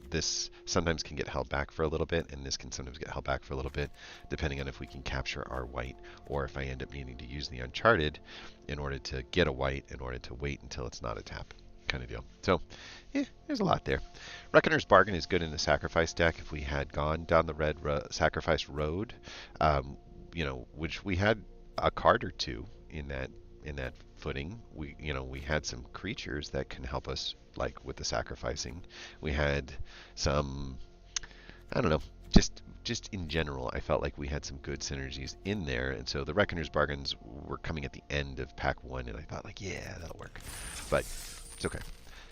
This sometimes can get held back for a little bit, and this can sometimes get held back for a little bit, depending on if we can capture our white, or if I end up needing to use the Uncharted in order to get a white, in order to wait until it's not a tap kind of deal. So, yeah, there's a lot there. Reckoner's Bargain is good in the sacrifice deck. If we had gone down the red sacrifice road, which we had a card or 2 in that footing. We had some creatures that can help us, like with the sacrificing. We had some, I don't know, just in general, I felt like we had some good synergies in there, and so the Reckoner's Bargains were coming at the end of pack 1, and I thought like, yeah, that'll work, but it's okay.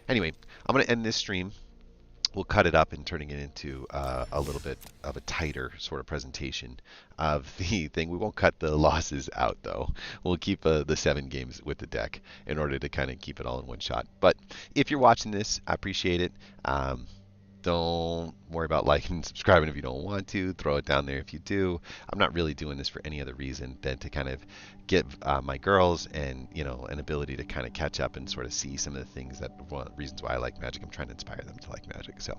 Anyway, I'm going to end this stream. We'll cut it up and turning it into a little bit of a tighter sort of presentation of the thing. We won't cut the losses out, though. We'll keep the 7 games with the deck in order to kind of keep it all in one shot. But if you're watching this, I appreciate it. Don't worry about liking and subscribing if you don't want to. Throw it down there if you do. I'm not really doing this for any other reason than to kind of give my girls and an ability to kind of catch up and sort of see some of the things that one of the reasons why I like Magic. I'm trying to inspire them to like Magic. So